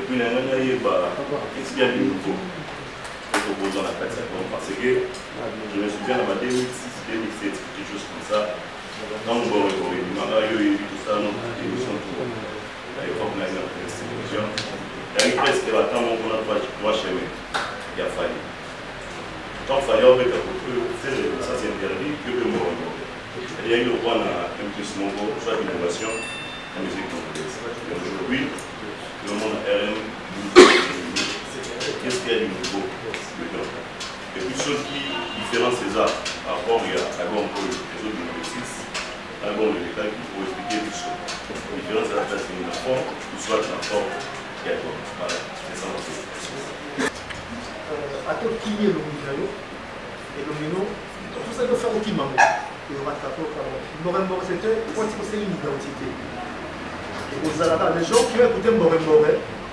puis qu'est-ce qu'il y a de nouveau dans la plateforme? Parce que je me souviens en 2006, 2007, quelque chose comme ça. Dans le bon réseau, il y a eu tout ça, notre émission tout. À l'époque, on a eu notre distribution. Il y a eu presque la temps où on a trois chemins. Il a fallu. Quand il fallait faire ça, c'est interdit que le mot. Il y a eu le droit à un petit nombre, soit d'innovation en musique congolaise. Et aujourd'hui, le monde RM, qu'est-ce qu'il y a du nouveau dedans? Et puis ce qui différencie ces arts par rapport à l'album pour les autres universités, l'album de l'État qui faut expliquer tout ça. La différence de la place d'une forme, ou soit la forme qui a quoi. Voilà, c'est ça notre explication. À tout qui est le Mino, et le Mino, tout ça doit faire aucun moment. Il y aura Morembo, c'était une identité. Les gens qui ont écouté Morembo,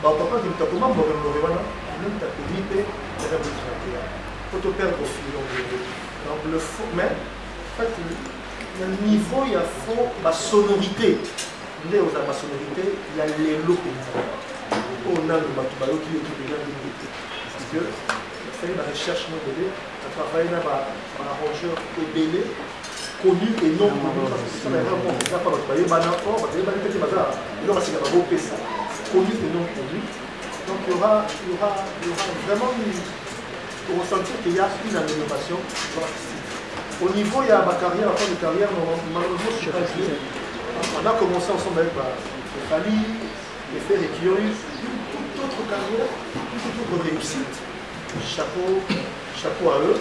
papa qui t'a comment Morembo, même ta comité, il faut te perdre au fil. Donc le fond, mais en fait, le niveau, il y a fond, ma sonorité. Il y a ma sonorité, il y a les lots. On a le matubalo qui est déjà limité. Parce que c'est une recherche non délai, on travaille dans un arrangeur ébélé. Connu et non connu, parce que ça n'a rien à voir. Ça n'a pas de banaport, parce que les banapors, il y aura connu et non connu. Donc il y aura vraiment pour ressentir qu'il y a une amélioration. Au niveau, il y a ma carrière, la fin de carrière, malheureusement, je ne suis pas ici. On a commencé ensemble avec les Fali, les Frères et qui ont eu toute autre carrière, toute autre réussite. Chapeau à eux,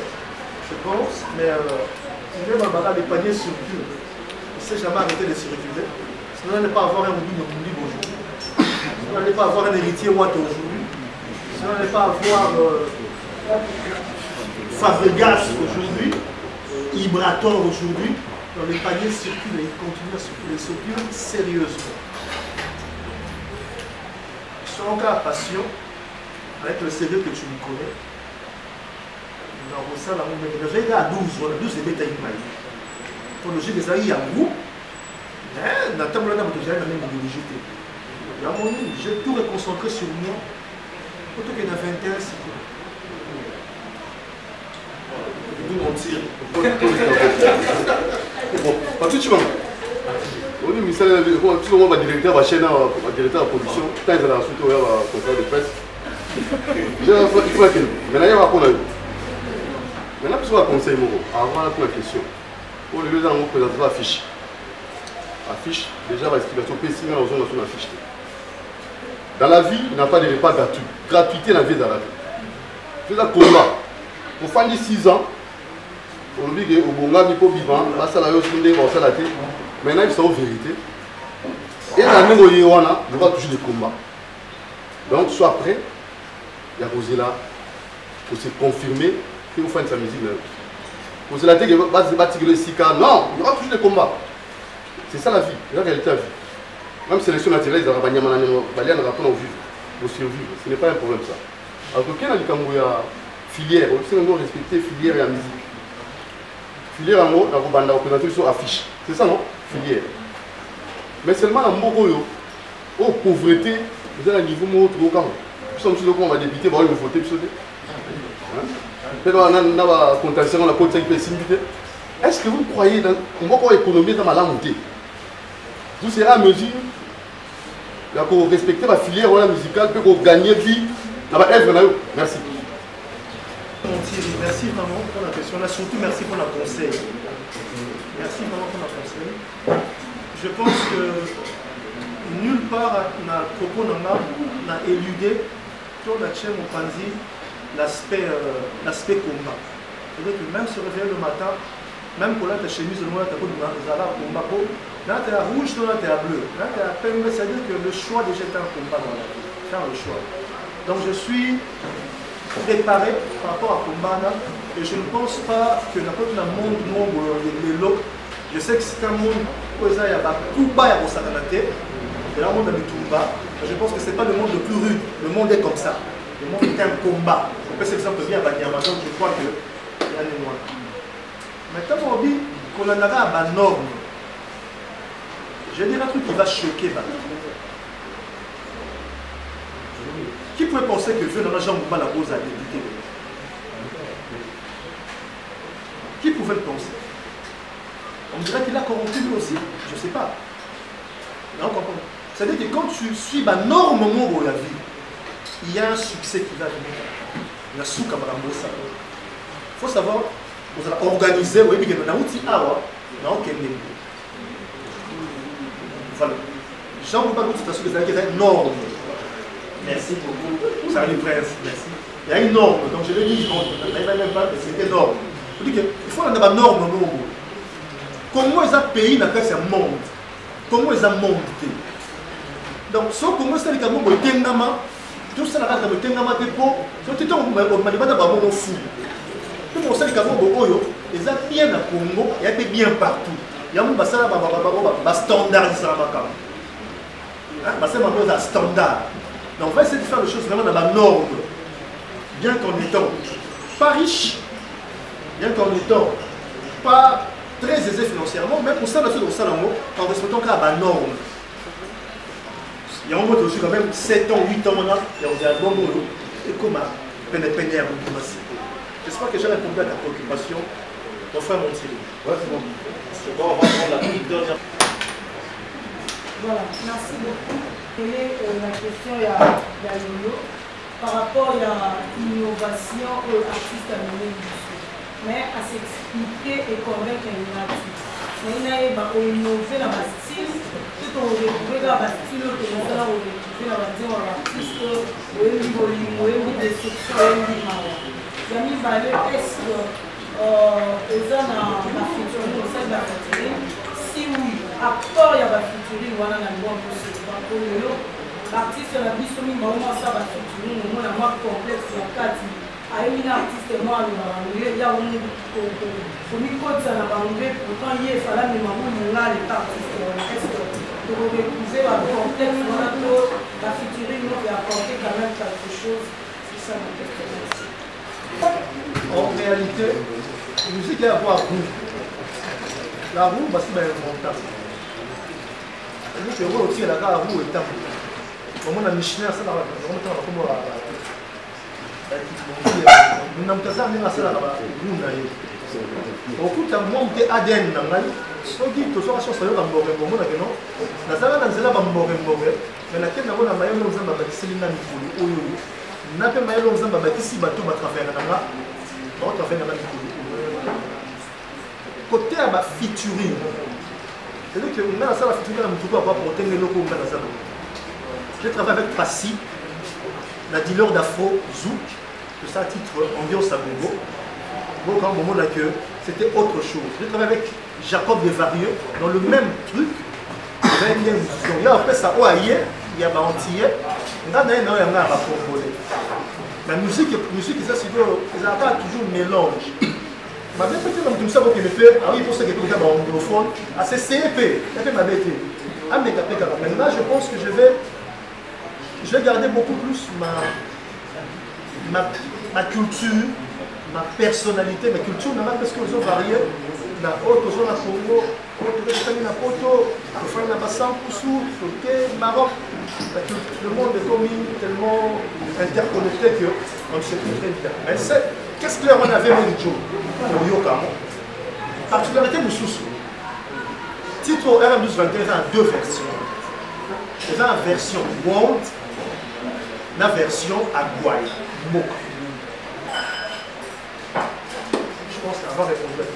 je pense, mais il va avoir des paniers circulent. Il ne s'est jamais arrêté de circuler. Sinon, on n'allait pas avoir un Obi Nomundi aujourd'hui. Sinon, on n'allait pas avoir un héritier Watt aujourd'hui. Sinon, on n'allait pas avoir Fabregas aujourd'hui, Ibrator aujourd'hui. Donc, les paniers circulent et ils continuent à circuler sérieusement. Ils sont encore à passion, avec le sérieux que tu me connais. Dans le salle, on a à 12, on a 12 et bêta imaï. Pour le jeu des aïe à vous, mais dans le temps où on a même rejeté. J'ai tout reconcentré sur moi. Plutôt qu'il y en a 21, c'est tout. D'où mentir. Bon, pas tout de suite. Au niveau du tout le monde directeur de la chaîne, directeur de la production, quand ils ont ensuite ouvert la conférence de presse, il faut que maintenant il y a un maintenant, puis on va conseiller, avant la question. Pour les deux ans, on présente l'affiche. Affiche, déjà, la explication PC, mais on a une affiche. Dans la vie, il n'y a pas de repas gratuit. Gratuité dans la vie de la vie. C'est un combat. Pour faire 6 ans, on dit que au Bonga, il faut vivre, là, ça l'a eu aussi, on s'est laté. Maintenant, ils sont en vérité. Et dans le même moment, on va toujours des combats. Donc, soit prêt, il y a posé là, pour se confirmer. Il faut faire sa musique. Pour se la dire que le Sika, non, il y aura toujours des combats. C'est ça la vie, c'est la réalité de la vie. Même sélection naturelle, ils ont pour survivre. Ce n'est pas un problème ça. Alors que quand il y a filière, on doit respecter filière et la musique. Filière en haut, on va représenter sur affiche. C'est ça non? Filière. Mais seulement dans Mogoyo, oh pauvreté, vous avez un niveau moins haut au camp. Nous sommes sur le camp, on va débiter, on va voter, puis sauter. Est-ce que vous croyez dans une économie dans ma langue? Vous serez à mesure de respecter la filière musicale pour gagner vie dans la œuvre. Merci. Merci vraiment pour la question. Là, surtout merci pour la conseil. Merci vraiment pour la conseil. Je pense que nulle part dans le propos n'a éludé tout la chaîne au Panzi l'aspect combat. C'est-à-dire que même se réveiller le matin, même quand ta chemise noire, tu as un combat, là tu es à rouge, là tu es à bleu, là tu es à peine, c'est-à-dire que le choix déjà est un combat dans la vie, faire le choix. Donc je suis préparé par rapport à combat et je ne pense pas que n'importe quel monde les lots, je sais que c'est un monde où il y a tout bas à Sakanate, et là le monde a du tout bas, je pense que ce n'est pas le monde le plus rude, le monde est comme ça. Le monde est un combat. On peut s'exemple bien à Banyama, donc je crois que il y a des loin. Maintenant, on dit qu'on en aura à ma norme. Je vais dire un truc qui va choquer. pouvait penser que Vieux n'a jamais pas la cause à débuter? Qui pouvait le penser? On dirait qu'il a corrompu lui aussi, je ne sais pas. C'est-à-dire que quand tu suis normalement dans la vie, il y a un succès qui va venir. Il y a sous Kamarambosa. Il faut savoir, vous allez organiser, vous voyez, vous avez outil awa, non, voilà. Jean ne peut pas vous dire que c'est une norme. Merci beaucoup. Ça le prince, merci. Il y a une norme, donc je l'ai dit, c'est énorme. Il faut avoir une norme. Comment est-ce un pays n'a pas ce monde? Comment est-ce un monde? Donc, ce comment est-ce que le Tengama, tout ça, le Tengama de Pau, c'est tout le monde fou. Tout le monde sait que les gens bien à Congo, il y a bien partout. Il y a un standard de ça. Standard. Donc, on va essayer de faire les choses vraiment dans la norme. Bien qu'en étant pas riche, bien qu'en étant pas très aisé financièrement, même pour ça, en respectant la norme. Il y a un moment aussi quand même 7 ans, 8 ans, il y a un bon mot. Et comme j'espère que j'ai répondu à ta préoccupation. Mon frère Montier. Ouais, c'est bon. C'est bon, on va prendre la toute dernière. Voilà, merci beaucoup. Et la question il y a Lolo par rapport à l'innovation aux artistes à mener mais à s'expliquer et convaincre un artiste. Mais il y a innover dans le style, tout on retrouve dans le style que nous allons retrouver dans l'artiste, ou une déception, Yami Balé, est-ce que les gens dans la featuring, au sein de la featuring, si oui, apport il y a la featuring, voilà la loi pour ce l'artiste la bisomi mauma ça va featuring, au moins la marque complexe la carte. Il y a un artiste moi il y a un micro de la banque, pourtant il fallait me demander les artistes. Est-ce que vous retrouver la complexe, la featuring, nous apporter quand même quelque chose? C'est ça ma question. En réalité, la musique est à voir roue. La roue, c'est involontaire. C'est aussi la roue est table. Au moins, la missionnaire, c'est la roue. Nous n'avons pas ça, mais c'est la roue. Au coup, tu as monté ADN. Ce qui est toujours à chaque fois, c'est un bon moment. La salle dans la bambourg, mais la quête n'a pas de maillot, nous avons bâti l'île de n'a pas maillot, nous avons bâti bateau à travers la côté à la featuring. C'est-à-dire que nous avons la featuring, nous avons porté les locaux. Je travaille avec Passy, la dealer d'Afro, Zouk, que ça à titre ambiance à Bongo. Bon, quand on a que c'était autre chose. Je travaille avec Jacob Desvarieux dans le même truc. Il y a après ça, il y a un antillais, il y a un congolais. La musique, ça, c'est toujours mélange. Ma bien peut-être comme tout ça, vous fait, ah oui, pour ça que vous avez un anglophone, ah c'est CEP, maintenant je pense que je vais garder beaucoup plus ma culture, ma personnalité, ma culture, parce que vous avez varié. La haute, aux la Congo, la Poto, la Bassan, Maroc. Le monde est comme tellement interconnecté qu'on ne sait plus très bien. Mais qu'est-ce que l'on avait au Joe? Au Yokamo. Particularité de Soussou. Titre RM1221, il y a deux versions. Il y a une version World, la version Agouaï, Moka. Je pense qu'avoir répondu.